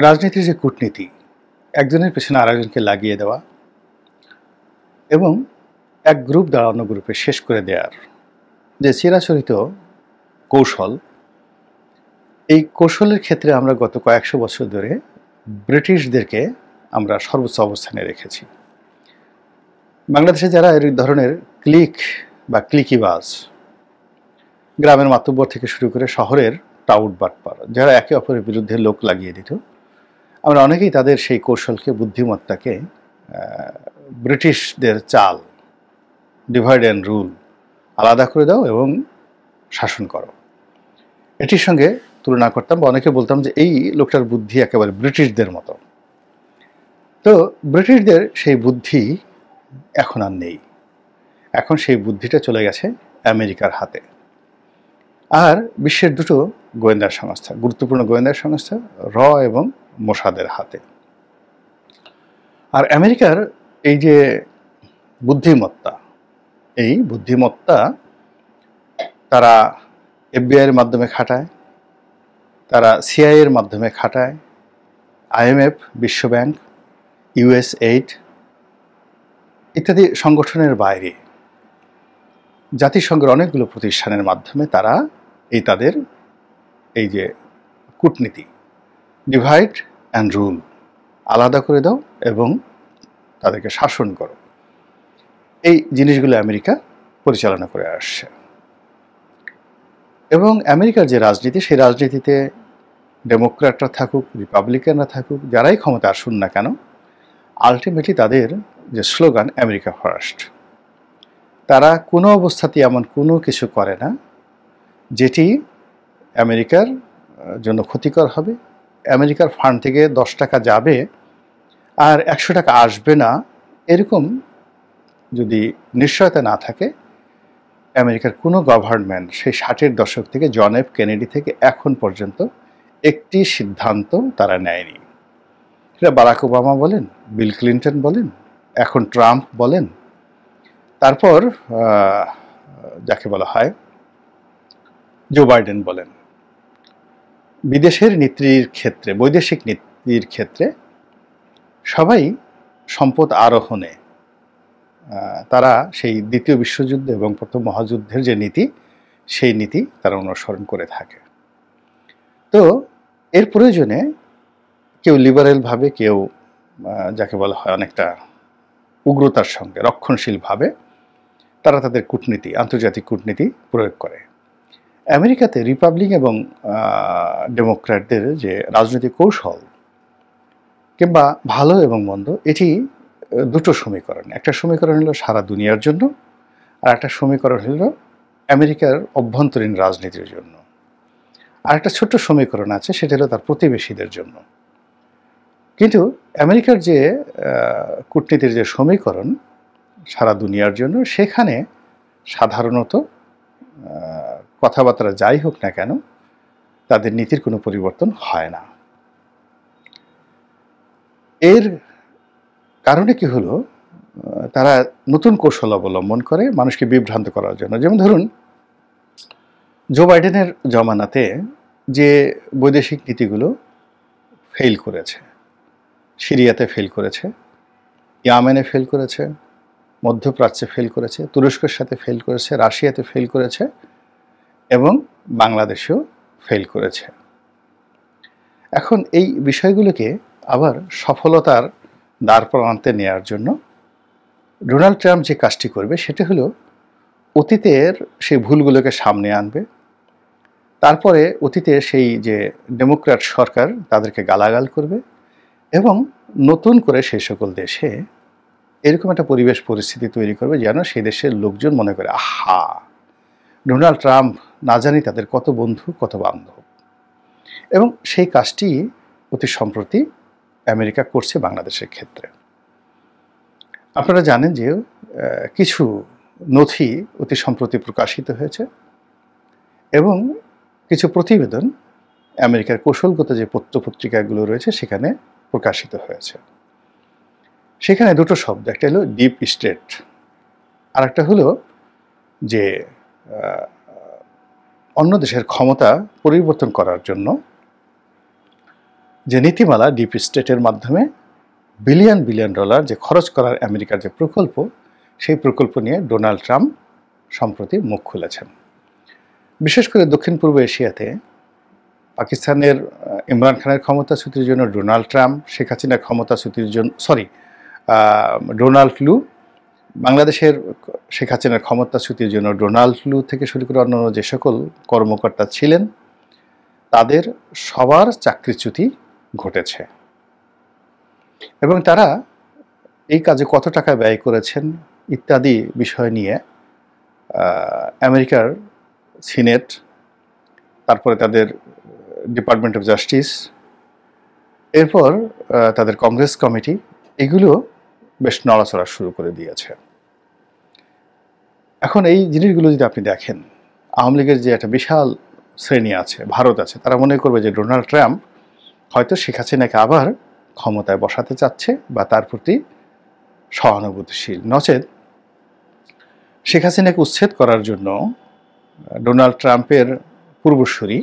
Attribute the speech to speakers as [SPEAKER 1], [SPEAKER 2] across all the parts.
[SPEAKER 1] রাজনীতির যে কূটনীতি, একজনের পেছনে আরেকজনকে লাগিয়ে দেওয়া এবং এক গ্রুপ দ্বারা অন্য গ্রুপে শেষ করে দেওয়ার যে চিরাচরিত কৌশল, এই কৌশলের ক্ষেত্রে আমরা গত কয়েকশো বছর ধরে ব্রিটিশদেরকে আমরা সর্বোচ্চ অবস্থানে রেখেছি। বাংলাদেশে যারা এই ধরনের ক্লিক বা ক্লিকিবাজ, গ্রামের মাতব্বর থেকে শুরু করে শহরের টাউট বাটপার, যারা একে অপরের বিরুদ্ধে লোক লাগিয়ে দিত, আমরা অনেকেই তাদের সেই কৌশলকে, বুদ্ধিমত্তাকে ব্রিটিশদের চাল, ডিভাইড অ্যান্ড রুল, আলাদা করে দাও এবং শাসন করো, এটির সঙ্গে তুলনা করতাম বা অনেকে বলতাম যে এই লোকটার বুদ্ধি একেবারে ব্রিটিশদের মতো। তো ব্রিটিশদের সেই বুদ্ধি এখন আর নেই। এখন সেই বুদ্ধিটা চলে গেছে আমেরিকার হাতে। আর বিশ্বের দুটো গোয়েন্দা সংস্থা, গুরুত্বপূর্ণ গোয়েন্দা সংস্থা, র এবং মোসাদের হাতে। আর আমেরিকার এই যে বুদ্ধিমত্তা, এই বুদ্ধিমত্তা তারা এফবিআইয়ের মাধ্যমে খাটায়, তারা সিআইএর মাধ্যমে খাটায়, আইএমএফ, বিশ্বব্যাংক, ইউএসএইড ইত্যাদি সংগঠনের বাইরে জাতিসংঘের অনেকগুলো প্রতিষ্ঠানের মাধ্যমে তারা তাদের এই যে কূটনীতি, ডিভাইড অ্যান্ড রুল, আলাদা করে দাও এবং তাদেরকে শাসন করো, এই জিনিসগুলো আমেরিকা পরিচালনা করে আসছে। এবং আমেরিকার যে রাজনীতি, সেই রাজনীতিতে ডেমোক্র্যাটরা থাকুক, রিপাবলিকানরা থাকুক, যারাই ক্ষমতা আসুন না কেন, আলটিমেটলি তাদের যে স্লোগান আমেরিকা ফার্স্ট, তারা কোনো অবস্থাতেই এমন কোনো কিছু করে না যেটি আমেরিকার জন্য ক্ষতিকর হবে। আমেরিকার ফান্ড থেকে 10 টাকা যাবে আর 100 টাকা আসবে না, এরকম যদি নিশ্চয়তা না থাকে, আমেরিকার কোনো গভর্নমেন্ট সেই 60-এর দশক থেকে জন এফ কেনেডি থেকে এখন পর্যন্ত একটি সিদ্ধান্ত তারা নেয়নি। সেটা বারাক ওবামা বলেন, বিল ক্লিন্টন বলেন, এখন ট্রাম্প বলেন, তারপর যাকে বলা হয় জো বাইডেন বলেন। বিদেশের নীতির ক্ষেত্রে, বৈদেশিক নীতির ক্ষেত্রে সবাই সম্পদ আরোহণে তারা সেই দ্বিতীয় বিশ্বযুদ্ধ এবং প্রথম মহাযুদ্ধের যে নীতি, সেই নীতি তারা অনুসরণ করে থাকে। তো এর প্রয়োজনে কেউ লিবারেলভাবে, কেউ যাকে বলা হয় অনেকটা উগ্রতার সঙ্গে, রক্ষণশীলভাবে তারা তাদের কূটনীতি, আন্তর্জাতিক কূটনীতি প্রয়োগ করে। আমেরিকাতে রিপাবলিক এবং ডেমোক্র্যাটদের যে রাজনৈতিক কৌশল কিংবা ভালো এবং মন্দ, এটি দুটো সমীকরণ। একটা সমীকরণ হলো সারা দুনিয়ার জন্য, আর একটা সমীকরণ হলো আমেরিকার অভ্যন্তরীণ রাজনীতির জন্য। আর একটা ছোট্ট সমীকরণ আছে, সেটা হলো তার প্রতিবেশীদের জন্য। কিন্তু আমেরিকার যে কূটনীতির যে সমীকরণ সারা দুনিয়ার জন্য, সেখানে সাধারণত কথাবার্তা যাই হোক না কেন, তাদের নীতির কোনো পরিবর্তন হয় না। এর কারণে কি হলো, তারা নতুন কৌশল অবলম্বন করে মানুষকে বিভ্রান্ত করার জন্য। যেমন ধরুন, জো বাইডেনের জমানাতে যে বৈদেশিক নীতিগুলো ফেল করেছে, সিরিয়াতে ফেল করেছে, ইয়ামেনে ফেল করেছে, মধ্যপ্রাচ্যে ফেল করেছে, তুরস্কের সাথে ফেল করেছে, রাশিয়াতে ফেল করেছে এবং বাংলাদেশেও ফেল করেছে। এখন এই বিষয়গুলোকে আবার সফলতার দ্বার প্রান্তে নেওয়ার জন্য ডোনাল্ড ট্রাম্প যে কাজটি করবে, সেটা হলো অতীতের সেই ভুলগুলোকে সামনে আনবে। তারপরে অতীতে সেই যে ডেমোক্র্যাট সরকার, তাদেরকে গালাগাল করবে এবং নতুন করে সেই সকল দেশে এরকম একটা পরিবেশ পরিস্থিতি তৈরি করবে যেন সেই দেশের লোকজন মনে করে, আহা, ডোনাল্ড ট্রাম্প না জানি তাদের কত বন্ধু, কত বান্ধব। এবং সেই কাজটি অতি সম্প্রতি আমেরিকা করছে বাংলাদেশের ক্ষেত্রে। আপনারা জানেন যে কিছু নথি অতি সম্প্রতি প্রকাশিত হয়েছে এবং কিছু প্রতিবেদন আমেরিকার কৌশলগত যে পত্রপত্রিকাগুলো রয়েছে সেখানে প্রকাশিত হয়েছে। সেখানে দুটো শব্দ, একটা হলো ডিপ স্টেট, আর একটা হলো যে অন্য দেশের ক্ষমতা পরিবর্তন করার জন্য যে নীতিমালা ডিপ স্টেটের মাধ্যমে বিলিয়ন বিলিয়ন ডলার যে খরচ করার আমেরিকার যে প্রকল্প, সেই প্রকল্প নিয়ে ডোনাল্ড ট্রাম্প সম্প্রতি মুখ খুলেছেন। বিশেষ করে দক্ষিণ পূর্ব এশিয়াতে পাকিস্তানের ইমরান খানের ক্ষমতাচ্যুতির জন্য ডোনাল্ড ট্রাম্প, শেখ হাসিনার ক্ষমতাচ্যুতির জন্য ডোনাল্ড লু, বাংলাদেশের শেখ হাসিনার ক্ষমতাচ্যুতির জন্য ডোনাল্ড লু থেকে শুরু করে অন্যান্য যে সকল কর্মকর্তা ছিলেন তাদের সবার চাকরিচ্যুতি ঘটেছে এবং তারা এই কাজে কত টাকা ব্যয় করেছেন ইত্যাদি বিষয় নিয়ে আমেরিকার সিনেট, তারপরে তাদের ডিপার্টমেন্ট অফ জাস্টিস, এরপর তাদের কংগ্রেস কমিটি, এগুলো বেশ নড়াচড়া শুরু করে দিয়েছে। এখন এই জিনিসগুলো যদি আপনি দেখেন, আওয়ামী লীগের যে একটা বিশাল শ্রেণী আছে, ভারত আছে, তারা মনে করবে যে ডোনাল্ড ট্রাম্প হয়তো শেখ হাসিনাকে আবার ক্ষমতায় বসাতে চাচ্ছে বা তার প্রতি সহানুভূতিশীল। নচেত শেখ হাসিনাকে উচ্ছেদ করার জন্য ডোনাল্ড ট্রাম্পের পূর্বসূরি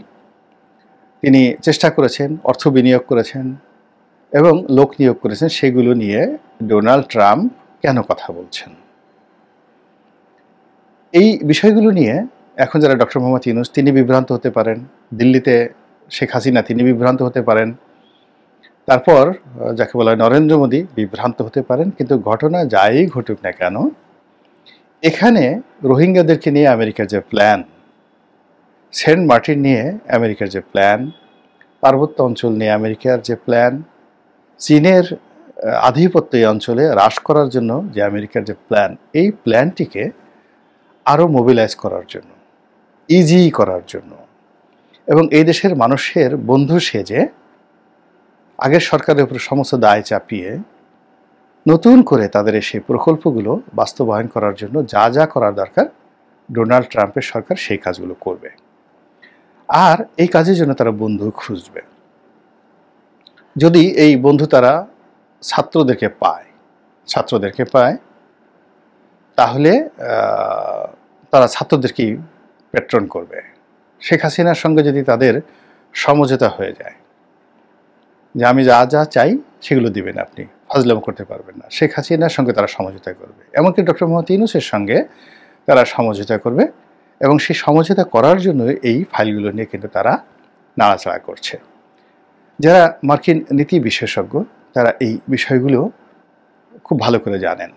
[SPEAKER 1] তিনি চেষ্টা করেছেন, অর্থ বিনিয়োগ করেছেন এবং লোক নিয়োগ করেছেন। সেগুলো নিয়ে ডোনাল্ড ট্রাম্প কেন কথা বলছেন? এই বিষয়গুলো নিয়ে এখন যারা ডক্টর মোহাম্মদ ইউনূস তিনি বিভ্রান্ত হতে পারেন, দিল্লিতে শেখ হাসিনা তিনি বিভ্রান্ত হতে পারেন, তারপর যাকে বলা হয় নরেন্দ্র মোদী বিভ্রান্ত হতে পারেন। কিন্তু ঘটনা যাই ঘটুক না কেন, এখানে রোহিঙ্গাদেরকে নিয়ে আমেরিকার যে প্ল্যান, সেন্ট মার্টিন নিয়ে আমেরিকার যে প্ল্যান, পার্বত্য অঞ্চল নিয়ে আমেরিকার যে প্ল্যান, চীনের আধিপত্য এই অঞ্চলে হ্রাস করার জন্য যে আমেরিকার যে প্ল্যান, এই প্ল্যানটিকে আরও মোবিলাইজ করার জন্য, ইজি করার জন্য এবং এই দেশের মানুষের বন্ধু সেজে আগের সরকারের উপর সমস্ত দায় চাপিয়ে নতুন করে তাদের সেই প্রকল্পগুলো বাস্তবায়ন করার জন্য যা যা করার দরকার ডোনাল্ড ট্রাম্পের সরকার সেই কাজগুলো করবে। আর এই কাজের জন্য তারা বন্ধু খুঁজবে। যদি এই বন্ধু তারা ছাত্রদেরকে পায় তাহলে তারা ছাত্রদেরকেই প্যাট্রন করবে। শেখ হাসিনার সঙ্গে যদি তাদের সমঝোতা হয়ে যায় যে আমি যা যা চাই সেগুলো দিবেন, আপনি ফাজলামো করতে পারবেন না, শেখ হাসিনার সঙ্গে তারা সমঝোতা করবে। এমনকি ডক্টর মোহাম্মদ ইউনূসের সঙ্গে তারা সমঝোতা করবে এবং সেই সমঝোতা করার জন্য এই ফাইলগুলো নিয়ে কিন্তু তারা নাড়াচাড়া করছে। যারা মার্কিন নীতি বিশেষজ্ঞ তারা এই বিষয়গুলো খুব ভালো করে জানেন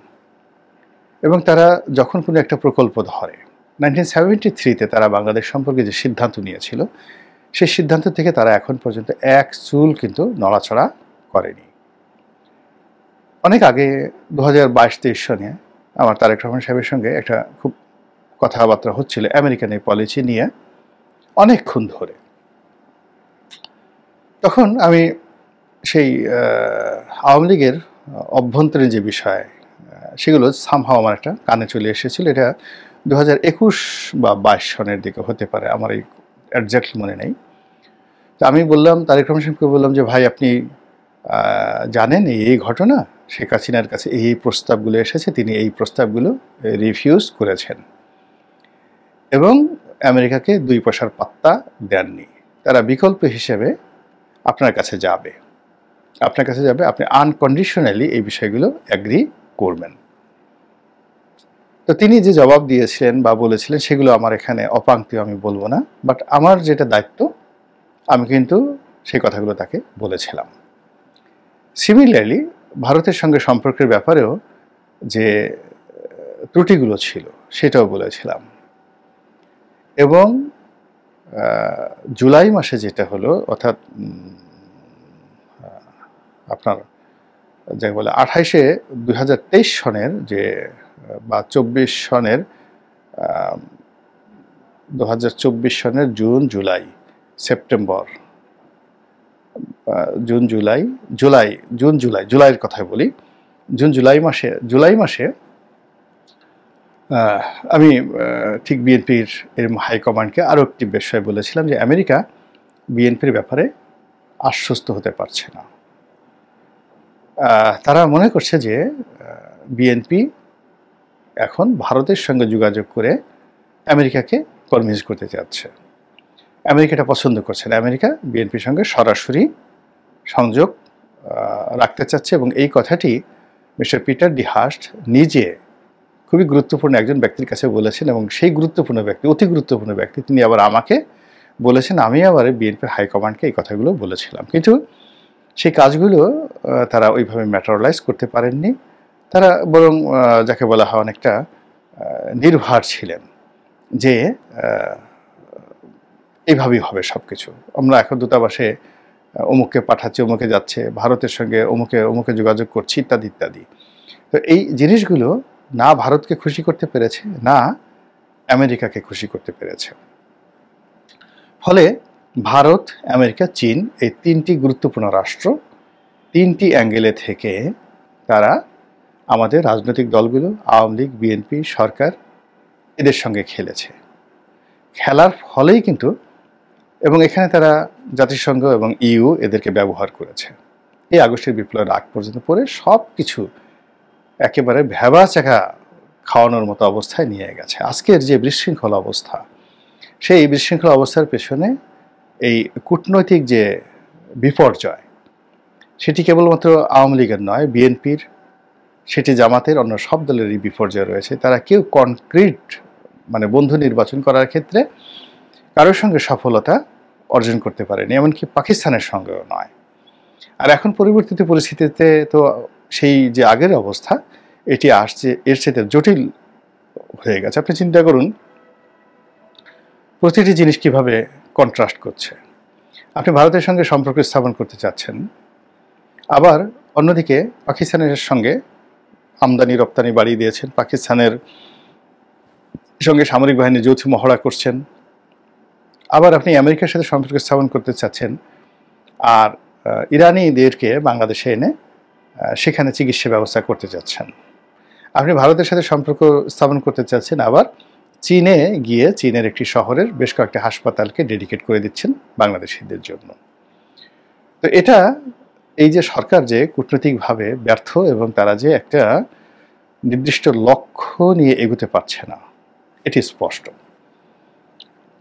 [SPEAKER 1] এবং তারা যখন কোনো একটা প্রকল্প ধরে, 1973-তে তারা বাংলাদেশ সম্পর্কে যে সিদ্ধান্ত নিয়েছিল সেই সিদ্ধান্ত থেকে তারা এখন পর্যন্ত এক চুল কিন্তু নড়াচড়া করেনি। অনেক আগে 2022-23 সনে আমার তারেক রহমান সাহেবের সঙ্গে একটা খুব কথাবার্তা হচ্ছিল আমেরিকান এই পলিসি নিয়ে অনেকক্ষণ ধরে। তখন আমি সেই আওয়ামী লীগের অভ্যন্তরীণ যে বিষয় সেগুলো সামহাও আমার একটা কানে চলে এসেছিল। এটা 2021 বা 22 সনের দিকে হতে পারে, আমার এই একজ্যাক্টলি মনে নেই। তো আমি বললাম, তারেক রহমান সাহেবকে বললাম যে ভাই আপনি জানেন এই ঘটনা, শেখ হাসিনার কাছে এই প্রস্তাবগুলো এসেছে, তিনি এই প্রস্তাবগুলো রিফিউজ করেছেন এবং আমেরিকাকে 2 পয়সার পাত্তা দেননি। তারা বিকল্প হিসেবে আপনার কাছে যাবে, আপনি আনকন্ডিশনালি এই বিষয়গুলো অ্যাগ্রি করবেন। তো তিনি যে জবাব দিয়েছিলেন বা বলেছিলেন সেগুলো আমার এখানে অপাঙ্ক্তি, আমি বলবো না, বাট আমার যেটা দায়িত্ব আমি কিন্তু সেই কথাগুলো তাকে বলেছিলাম। সিমিলারলি ভারতের সঙ্গে সম্পর্কের ব্যাপারেও যে ত্রুটিগুলো ছিল সেটাও বলেছিলাম এবং জুলাই মাসে যেটা হলো, অর্থাৎ আপনার যাকে বলে 2023 সনের যে বা 24 সনের 2024 সনের জুন জুলাই সেপ্টেম্বর জুলাইয়ের কথাই বলি, জুলাই মাসে আমি ঠিক বিএনপির এর হাইকমান্ডকে আরও একটি বিষয় বলেছিলাম যে আমেরিকা বিএনপির ব্যাপারে আশ্বস্ত হতে পারছে না। তারা মনে করছে যে বিএনপি এখন ভারতের সঙ্গে যোগাযোগ করে আমেরিকাকে কনভিন্স করতে চাচ্ছে। আমেরিকাটা পছন্দ করছে না, আমেরিকা বিএনপির সঙ্গে সরাসরি সংযোগ রাখতে চাচ্ছে, এবং এই কথাটি মিস্টার পিটার ডি হাস্ট নিজে খুবই গুরুত্বপূর্ণ একজন ব্যক্তির কাছে বলেছেন, এবং সেই গুরুত্বপূর্ণ ব্যক্তি, অতি গুরুত্বপূর্ণ ব্যক্তি, তিনি আবার আমাকে বলেছেন। আমি আবার বিএনপির হাইকমান্ডকে এই কথাগুলো বলেছিলাম, কিন্তু সেই কাজগুলো তারা ওইভাবে ম্যাটেরিয়ালাইজ করতে পারেননি। তারা বরং যাকে বলা হয় অনেকটা নির্ভার ছিলেন যে এইভাবেই হবে সব কিছু। আমরা এখন দূতাবাসে অমুককে পাঠাচ্ছি, অমুকে যাচ্ছে, ভারতের সঙ্গে অমুকে যোগাযোগ করছি, ইত্যাদি ইত্যাদি। তো এই জিনিসগুলো না ভারতকে খুশি করতে পেরেছে, না আমেরিকাকে খুশি করতে পেরেছে। ফলে ভারত, আমেরিকা, চীন, এই তিনটি গুরুত্বপূর্ণ রাষ্ট্র তিনটি অ্যাঙ্গেলে থেকে তারা আমাদের রাজনৈতিক দলগুলো, আওয়ামী লীগ, বিএনপি, সরকার, এদের সঙ্গে খেলেছে। খেলার ফলেই কিন্তু, এবং এখানে তারা জাতিসংঘ এবং ইইউ এদেরকে ব্যবহার করেছে। এই আগস্টের বিপ্লবের আগ পর্যন্ত পরে সব কিছু একেবারে ভ্যাবাচাকা খাওয়ানোর মতো অবস্থায় নিয়ে গেছে। আজকের যে বিশৃঙ্খল অবস্থা, সেই বিশৃঙ্খল অবস্থার পেছনে এই কূটনৈতিক যে বিপর্যয়, সেটি কেবলমাত্র আওয়ামী লীগের নয়, বিএনপির, সেটি জামাতের, অন্য সব দলেরই বিপর্যয় রয়েছে। তারা কেউ কনক্রিট মানে বন্ধু নির্বাচন করার ক্ষেত্রে কারোর সঙ্গে সফলতা অর্জন করতে পারেনি, এমনকি পাকিস্তানের সঙ্গেও নয়। আর এখন পরিবর্তিত পরিস্থিতিতে তো সেই যে আগের অবস্থা, এটি আসছে এর সাথে জটিল হয়ে গেছে। আপনি চিন্তা করুন প্রতিটি জিনিস কিভাবে কন্ট্রাস্ট করছে। আপনি ভারতের সঙ্গে সম্পর্ক স্থাপন করতে চাচ্ছেন, আবার অন্যদিকে পাকিস্তানের সঙ্গে আমদানি রপ্তানি বাড়িয়ে দিয়েছেন, পাকিস্তানের সঙ্গে সামরিক বাহিনী যৌথ মহড়া করছেন। আবার আপনি আমেরিকার সাথে সম্পর্ক স্থাপন করতে চাচ্ছেন, আর ইরানিদেরকে বাংলাদেশে এনে সেখানে চিকিৎসা ব্যবস্থা করতে চাচ্ছেন। আপনি ভারতের সাথে সম্পর্ক স্থাপন করতে চাচ্ছেন, আবার চীনে গিয়ে চীনের একটি শহরের বেশ কয়েকটি হাসপাতালকে ডেডিকেট করে দিচ্ছেন বাংলাদেশিদের জন্য। তো এটা, এই যে সরকার যে কূটনৈতিকভাবে ব্যর্থ, এবং তারা যে একটা নির্দিষ্ট লক্ষ্য নিয়ে এগোতে পারছে না, এটি স্পষ্ট।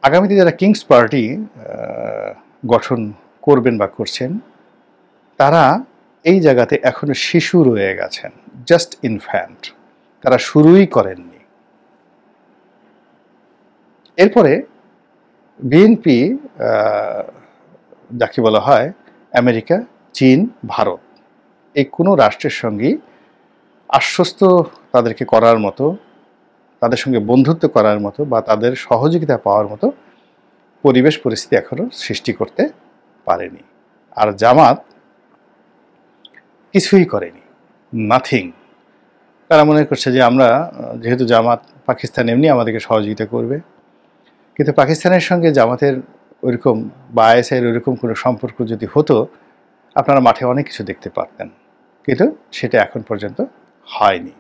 [SPEAKER 1] আগামীতে যারা কিংস পার্টি গঠন করবেন বা করছেন, তারা এই জায়গাতে এখনো শিশু রয়ে গেছেন, জাস্ট ইনফ্যান্ট, তারা শুরুই করেননি। এরপরে বিএনপি, যাকে বলা হয় আমেরিকা, চীন, ভারত, এই কোনো রাষ্ট্রের সঙ্গেই আশ্বস্ত তাদেরকে করার মতো, তাদের সঙ্গে বন্ধুত্ব করার মতো বা তাদের সহযোগিতা পাওয়ার মতো পরিবেশ পরিস্থিতি এখনো সৃষ্টি করতে পারেনি। আর জামাত কিছুই করেনি, নাথিং। তারা মনে করছে যে আমরা যেহেতু জামাত, পাকিস্তান এমনি আমাদেরকে সহযোগিতা করবে, কিন্তু পাকিস্তানের সঙ্গে জামাতের ওইরকম বা আইএসআইয়ের ওইরকম কোনো সম্পর্ক যদি হতো, আপনারা মাঠে অনেক কিছু দেখতে পারতেন, কিন্তু সেটা এখন পর্যন্ত হয়নি।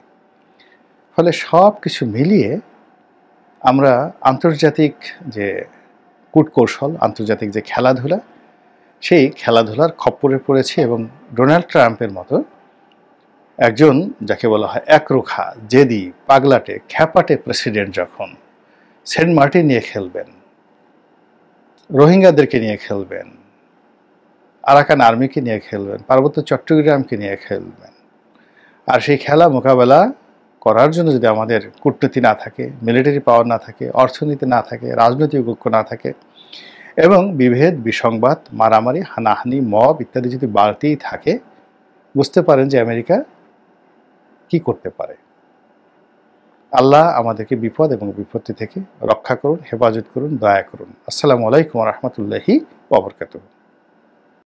[SPEAKER 1] ফলে সব কিছু মিলিয়ে আমরা আন্তর্জাতিক যে কূটকৌশল, আন্তর্জাতিক যে খেলাধুলা, সেই খেলাধুলার খপ্পরে পড়েছে। এবং ডোনাল্ড ট্রাম্পের মতো একজন, যাকে বলা হয় একরোখা, জেদি, পাগলাটে, খ্যাপাটে প্রেসিডেন্ট যখন সেন্ট মার্টিন নিয়ে খেলবেন, রোহিঙ্গাদেরকে নিয়ে খেলবেন, আরাকান আর্মিকে নিয়ে খেলবেন, পার্বত্য চট্টগ্রামকে নিয়ে খেলবেন, আর সেই খেলা মোকাবেলা করার জন্য যদি আমাদের কূটনীতি না থাকে, মিলিটারি পাওয়ার না থাকে, অর্থনীতি না থাকে, রাজনৈতিক ঐক্য না থাকে, এবং বিভেদ, বিসংবাদ, মারামারি, হানাহানি, মব ইত্যাদি যদি বাড়তেই থাকে, বুঝতে পারেন যে আমেরিকা কি করতে পারে। আল্লাহ আমাদেরকে বিপদ এবং বিপত্তি থেকে রক্ষা করুন, হেফাজত করুন, দয়া করুন। আসসালামু আলাইকুম ওয়া রাহমাতুল্লাহি ওয়া বারাকাতুহু।